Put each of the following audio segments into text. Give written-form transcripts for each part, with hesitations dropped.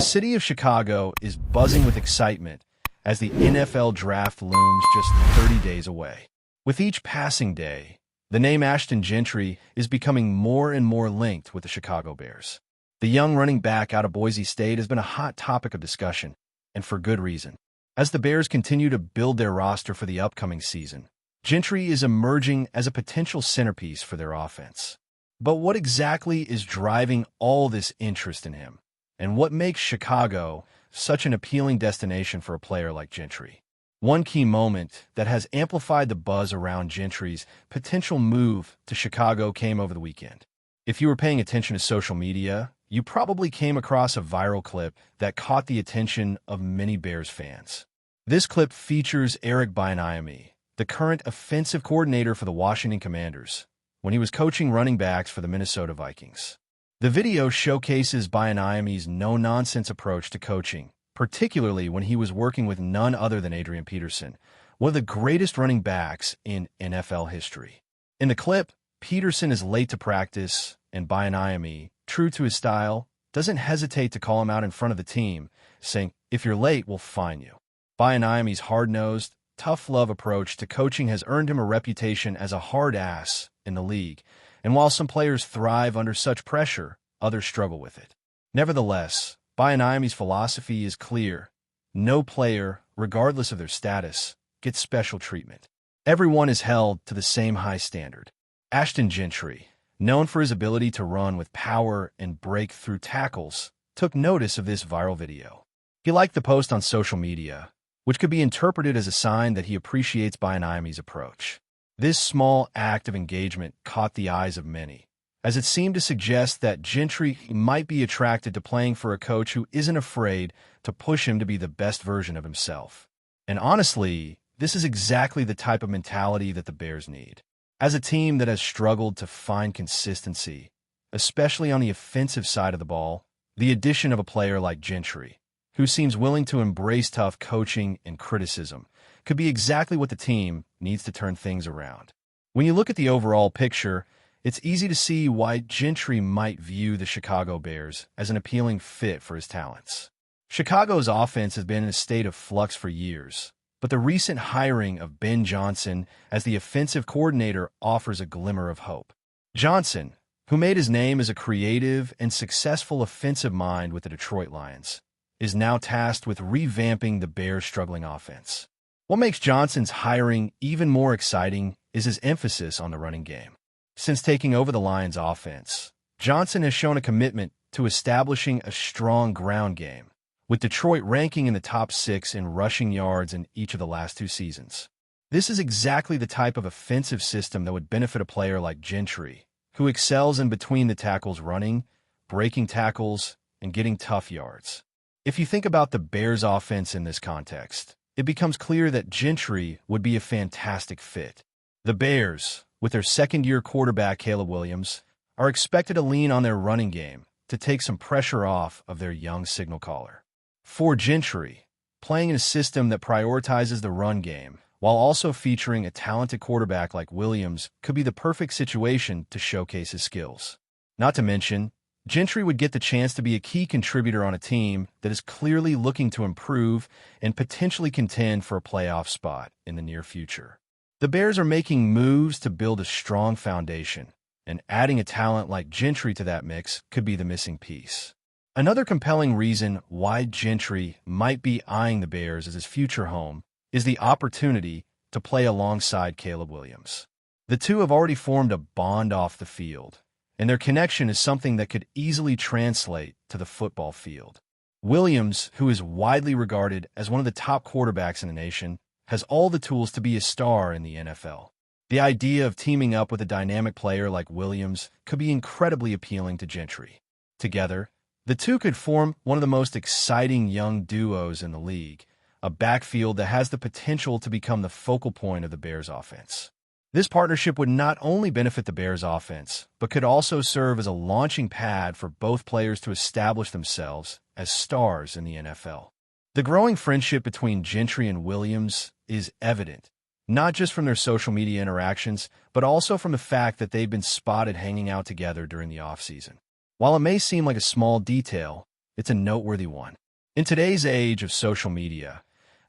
The city of Chicago is buzzing with excitement as the NFL draft looms just 30 days away. With each passing day, the name Ashton Gentry is becoming more and more linked with the Chicago Bears. The young running back out of Boise State has been a hot topic of discussion, and for good reason. As the Bears continue to build their roster for the upcoming season, Gentry is emerging as a potential centerpiece for their offense. But what exactly is driving all this interest in him? And what makes Chicago such an appealing destination for a player like Gentry? One key moment that has amplified the buzz around Gentry's potential move to Chicago came over the weekend. If you were paying attention to social media, you probably came across a viral clip that caught the attention of many Bears fans. This clip features Eric Bieniemy, the current offensive coordinator for the Washington Commanders, when he was coaching running backs for the Minnesota Vikings. The video showcases Bieniemy's no-nonsense approach to coaching, particularly when he was working with none other than Adrian Peterson, one of the greatest running backs in NFL history. In the clip, Peterson is late to practice, and Bieniemy, true to his style, doesn't hesitate to call him out in front of the team, saying, "If you're late, we'll fine you." Bieniemy's hard-nosed, tough-love approach to coaching has earned him a reputation as a hard ass in the league, and while some players thrive under such pressure, others struggle with it. Nevertheless, Bieniemy's philosophy is clear. No player, regardless of their status, gets special treatment. Everyone is held to the same high standard. Ashton Gentry, known for his ability to run with power and break through tackles, took notice of this viral video. He liked the post on social media, which could be interpreted as a sign that he appreciates Bieniemy's approach. This small act of engagement caught the eyes of many, as it seemed to suggest that Gentry might be attracted to playing for a coach who isn't afraid to push him to be the best version of himself. And honestly, this is exactly the type of mentality that the Bears need. As a team that has struggled to find consistency, especially on the offensive side of the ball, the addition of a player like Gentry, who seems willing to embrace tough coaching and criticism, could be exactly what the team needs to turn things around. When you look at the overall picture, it's easy to see why Gentry might view the Chicago Bears as an appealing fit for his talents. Chicago's offense has been in a state of flux for years, but the recent hiring of Ben Johnson as the offensive coordinator offers a glimmer of hope. Johnson, who made his name as a creative and successful offensive mind with the Detroit Lions, is now tasked with revamping the Bears' struggling offense. What makes Johnson's hiring even more exciting is his emphasis on the running game. Since taking over the Lions' offense, Johnson has shown a commitment to establishing a strong ground game, with Detroit ranking in the top 6 in rushing yards in each of the last 2 seasons. This is exactly the type of offensive system that would benefit a player like Gentry, who excels in between the tackles running, breaking tackles, and getting tough yards. If you think about the Bears' offense in this context, it becomes clear that Gentry would be a fantastic fit. The Bears, with their second-year quarterback Caleb Williams, are expected to lean on their running game to take some pressure off of their young signal caller. For Gentry, playing in a system that prioritizes the run game while also featuring a talented quarterback like Williams could be the perfect situation to showcase his skills. Not to mention, Gentry would get the chance to be a key contributor on a team that is clearly looking to improve and potentially contend for a playoff spot in the near future. The Bears are making moves to build a strong foundation, and adding a talent like Gentry to that mix could be the missing piece. Another compelling reason why Gentry might be eyeing the Bears as his future home is the opportunity to play alongside Caleb Williams. The two have already formed a bond off the field, and their connection is something that could easily translate to the football field. Williams, who is widely regarded as one of the top quarterbacks in the nation, has all the tools to be a star in the NFL. The idea of teaming up with a dynamic player like Williams could be incredibly appealing to Gentry. Together, the two could form one of the most exciting young duos in the league, a backfield that has the potential to become the focal point of the Bears' offense. This partnership would not only benefit the Bears' offense, but could also serve as a launching pad for both players to establish themselves as stars in the NFL. The growing friendship between Gentry and Williams is evident, not just from their social media interactions, but also from the fact that they've been spotted hanging out together during the offseason. While it may seem like a small detail, it's a noteworthy one. In today's age of social media,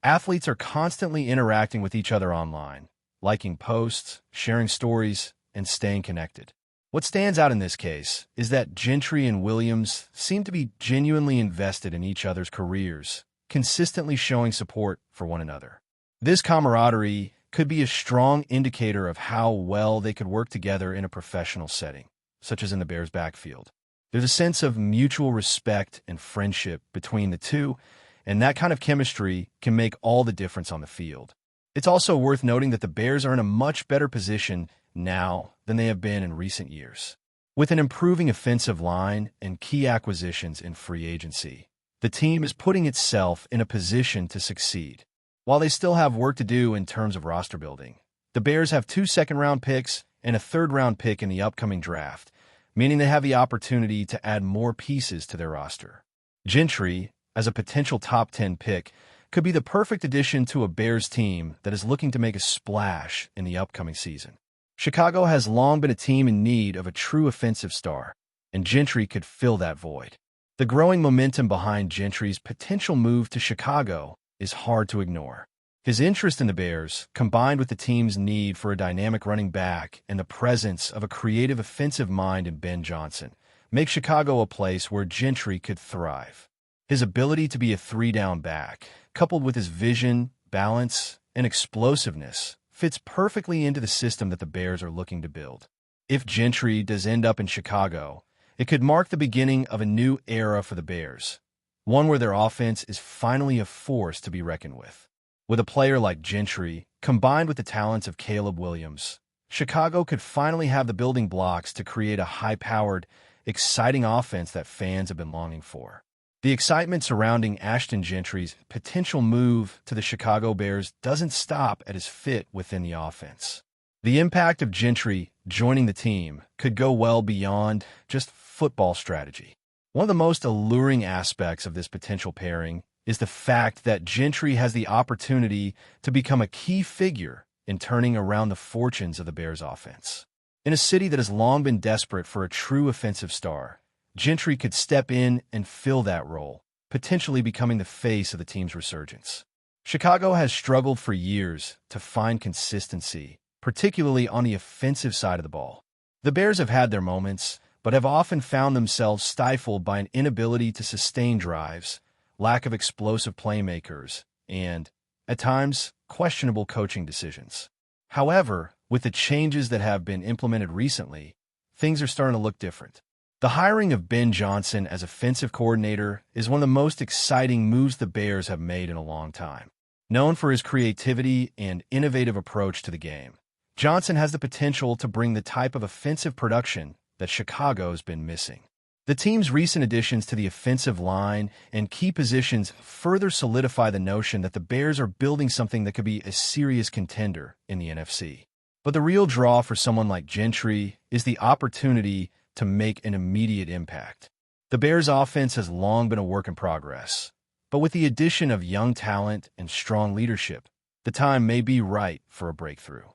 athletes are constantly interacting with each other online, liking posts, sharing stories, and staying connected. What stands out in this case is that Gentry and Williams seem to be genuinely invested in each other's careers, consistently showing support for one another. This camaraderie could be a strong indicator of how well they could work together in a professional setting, such as in the Bears' backfield. There's a sense of mutual respect and friendship between the two, and that kind of chemistry can make all the difference on the field. It's also worth noting that the Bears are in a much better position now than they have been in recent years. With an improving offensive line and key acquisitions in free agency, the team is putting itself in a position to succeed. While they still have work to do in terms of roster building, the Bears have 2 second-round picks and a third-round pick in the upcoming draft, meaning they have the opportunity to add more pieces to their roster. Gentry, as a potential top 10 pick, could be the perfect addition to a Bears team that is looking to make a splash in the upcoming season. Chicago has long been a team in need of a true offensive star, and Gentry could fill that void. The growing momentum behind Gentry's potential move to Chicago is hard to ignore. His interest in the Bears, combined with the team's need for a dynamic running back and the presence of a creative offensive mind in Ben Johnson, make Chicago a place where Gentry could thrive. His ability to be a three-down back, coupled with his vision, balance, and explosiveness, fits perfectly into the system that the Bears are looking to build. If Gentry does end up in Chicago, it could mark the beginning of a new era for the Bears, one where their offense is finally a force to be reckoned with. With a player like Gentry, combined with the talents of Caleb Williams, Chicago could finally have the building blocks to create a high-powered, exciting offense that fans have been longing for. The excitement surrounding Ashton Gentry's potential move to the Chicago Bears doesn't stop at his fit within the offense. The impact of Gentry joining the team could go well beyond just football strategy. One of the most alluring aspects of this potential pairing is the fact that Gentry has the opportunity to become a key figure in turning around the fortunes of the Bears' offense. In a city that has long been desperate for a true offensive star, Gentry could step in and fill that role, potentially becoming the face of the team's resurgence. Chicago has struggled for years to find consistency, particularly on the offensive side of the ball. The Bears have had their moments, but have often found themselves stifled by an inability to sustain drives, lack of explosive playmakers, and, at times, questionable coaching decisions. However, with the changes that have been implemented recently, things are starting to look different. The hiring of Ben Johnson as offensive coordinator is one of the most exciting moves the Bears have made in a long time. Known for his creativity and innovative approach to the game, Johnson has the potential to bring the type of offensive production that Chicago's been missing. The team's recent additions to the offensive line and key positions further solidify the notion that the Bears are building something that could be a serious contender in the NFC. But the real draw for someone like Gentry is the opportunity to make an immediate impact. The Bears' offense has long been a work in progress, but with the addition of young talent and strong leadership, the time may be right for a breakthrough.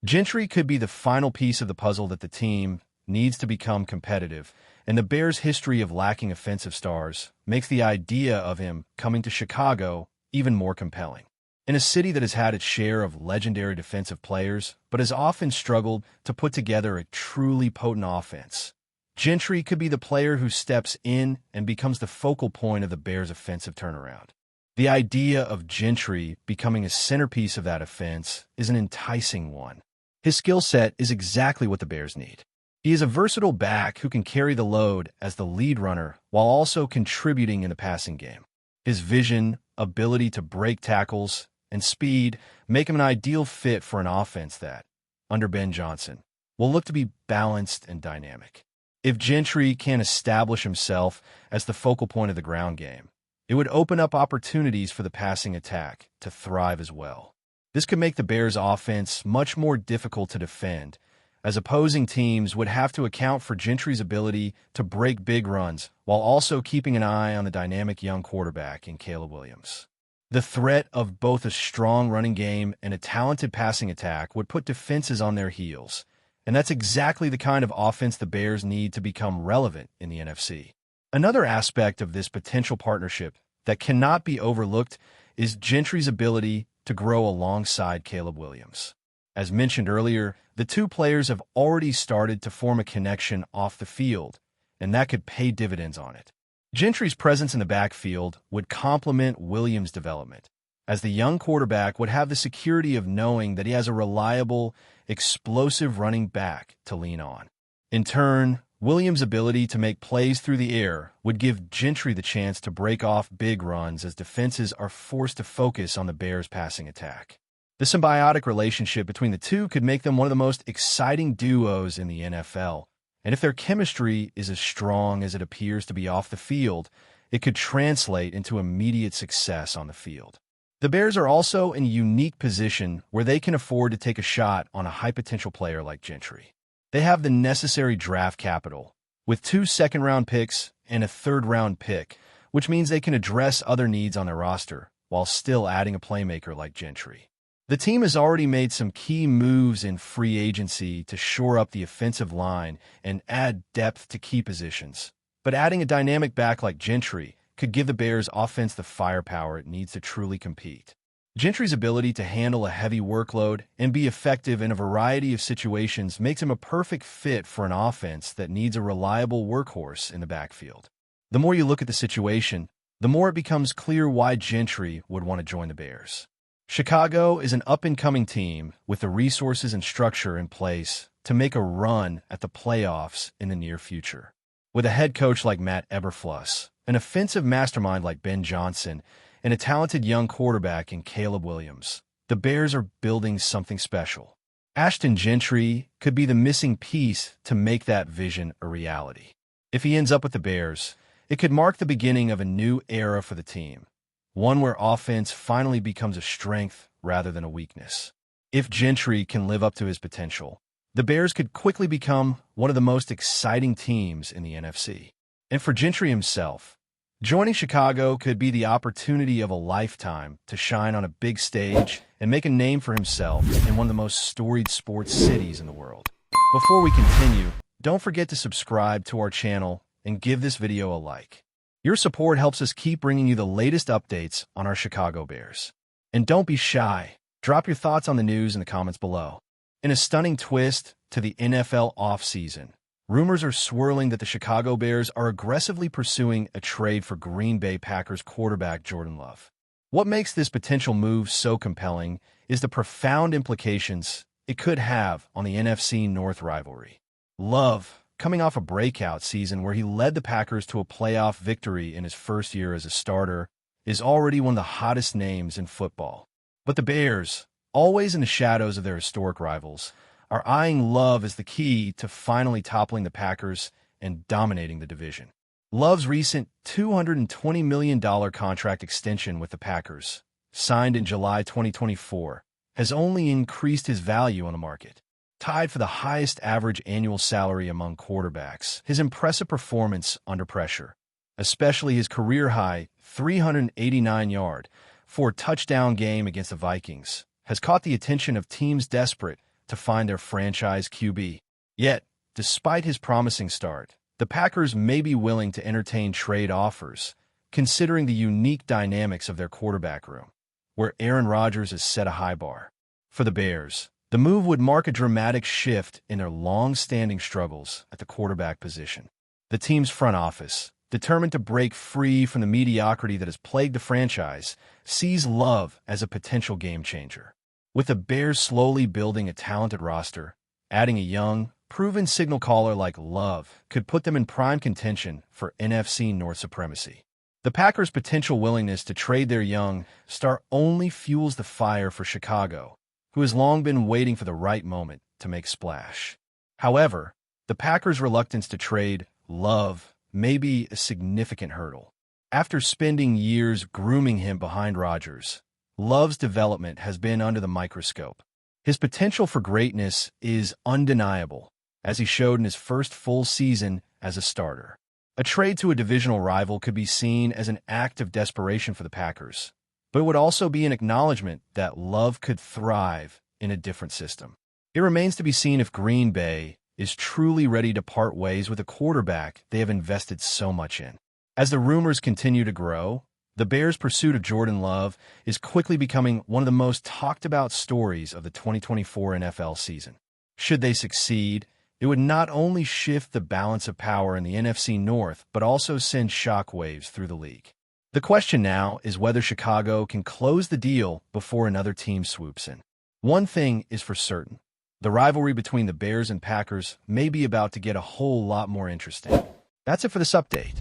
Gentry could be the final piece of the puzzle that the team needs to become competitive, and the Bears' history of lacking offensive stars makes the idea of him coming to Chicago even more compelling. In a city that has had its share of legendary defensive players, but has often struggled to put together a truly potent offense, Gentry could be the player who steps in and becomes the focal point of the Bears' offensive turnaround. The idea of Gentry becoming a centerpiece of that offense is an enticing one. His skill set is exactly what the Bears need. He is a versatile back who can carry the load as the lead runner while also contributing in the passing game. His vision, ability to break tackles, and speed make him an ideal fit for an offense that, under Ben Johnson, will look to be balanced and dynamic. If Gentry can establish himself as the focal point of the ground game, it would open up opportunities for the passing attack to thrive as well. This could make the Bears' offense much more difficult to defend, as opposing teams would have to account for Gentry's ability to break big runs while also keeping an eye on the dynamic young quarterback in Caleb Williams. The threat of both a strong running game and a talented passing attack would put defenses on their heels, and that's exactly the kind of offense the Bears need to become relevant in the NFC. Another aspect of this potential partnership that cannot be overlooked is Gentry's ability to grow alongside Caleb Williams. As mentioned earlier, the two players have already started to form a connection off the field, and that could pay dividends on it. Gentry's presence in the backfield would complement Williams' development, as the young quarterback would have the security of knowing that he has a reliable, explosive running back to lean on. In turn, Williams' ability to make plays through the air would give Gentry the chance to break off big runs as defenses are forced to focus on the Bears' passing attack. The symbiotic relationship between the two could make them one of the most exciting duos in the NFL, and if their chemistry is as strong as it appears to be off the field, it could translate into immediate success on the field. The Bears are also in a unique position where they can afford to take a shot on a high-potential player like Gentry. They have the necessary draft capital, with 2 second-round picks and a third-round pick, which means they can address other needs on their roster while still adding a playmaker like Gentry. The team has already made some key moves in free agency to shore up the offensive line and add depth to key positions, but adding a dynamic back like Gentry could give the Bears' offense the firepower it needs to truly compete. Gentry's ability to handle a heavy workload and be effective in a variety of situations makes him a perfect fit for an offense that needs a reliable workhorse in the backfield. The more you look at the situation, the more it becomes clear why Gentry would want to join the Bears. Chicago is an up-and-coming team with the resources and structure in place to make a run at the playoffs in the near future. With a head coach like Matt Eberflus, an offensive mastermind like Ben Johnson, and a talented young quarterback in Caleb Williams, the Bears are building something special. Ashton Gentry could be the missing piece to make that vision a reality. If he ends up with the Bears, it could mark the beginning of a new era for the team, one where offense finally becomes a strength rather than a weakness. If Gentry can live up to his potential, the Bears could quickly become one of the most exciting teams in the NFC. And for Gentry himself, joining Chicago could be the opportunity of a lifetime to shine on a big stage and make a name for himself in one of the most storied sports cities in the world. Before we continue, don't forget to subscribe to our channel and give this video a like. Your support helps us keep bringing you the latest updates on our Chicago Bears. And don't be shy. Drop your thoughts on the news in the comments below. In a stunning twist to the NFL offseason, rumors are swirling that the Chicago Bears are aggressively pursuing a trade for Green Bay Packers quarterback Jordan Love. What makes this potential move so compelling is the profound implications it could have on the NFC North rivalry. Love, coming off a breakout season where he led the Packers to a playoff victory in his first year as a starter, is already one of the hottest names in football. But the Bears, always in the shadows of their historic rivals, are eyeing Love as the key to finally toppling the Packers and dominating the division. Love's recent $220 million contract extension with the Packers, signed in July 2024, has only increased his value on the market. Tied for the highest average annual salary among quarterbacks, his impressive performance under pressure, especially his career-high 389-yard, 4-touchdown game against the Vikings, has caught the attention of teams desperate to find their franchise QB. Yet, despite his promising start, the Packers may be willing to entertain trade offers, considering the unique dynamics of their quarterback room, where Aaron Rodgers has set a high bar. For the Bears, the move would mark a dramatic shift in their long-standing struggles at the quarterback position. The team's front office, determined to break free from the mediocrity that has plagued the franchise, sees Love as a potential game-changer. With the Bears slowly building a talented roster, adding a young, proven signal caller like Love could put them in prime contention for NFC North supremacy. The Packers' potential willingness to trade their young star only fuels the fire for Chicago, who has long been waiting for the right moment to make splash. However, the Packers' reluctance to trade Love may be a significant hurdle. After spending years grooming him behind Rodgers, Love's development has been under the microscope. His potential for greatness is undeniable, as he showed in his first full season as a starter. A trade to a divisional rival could be seen as an act of desperation for the Packers, but it would also be an acknowledgement that Love could thrive in a different system. It remains to be seen if Green Bay is truly ready to part ways with a quarterback they have invested so much in. As the rumors continue to grow, the Bears' pursuit of Jordan Love is quickly becoming one of the most talked-about stories of the 2024 NFL season. Should they succeed, it would not only shift the balance of power in the NFC North, but also send shockwaves through the league. The question now is whether Chicago can close the deal before another team swoops in. One thing is for certain. The rivalry between the Bears and Packers may be about to get a whole lot more interesting. That's it for this update.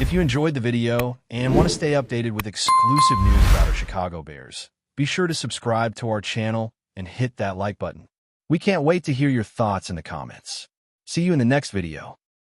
If you enjoyed the video and want to stay updated with exclusive news about our Chicago Bears, be sure to subscribe to our channel and hit that like button. We can't wait to hear your thoughts in the comments. See you in the next video.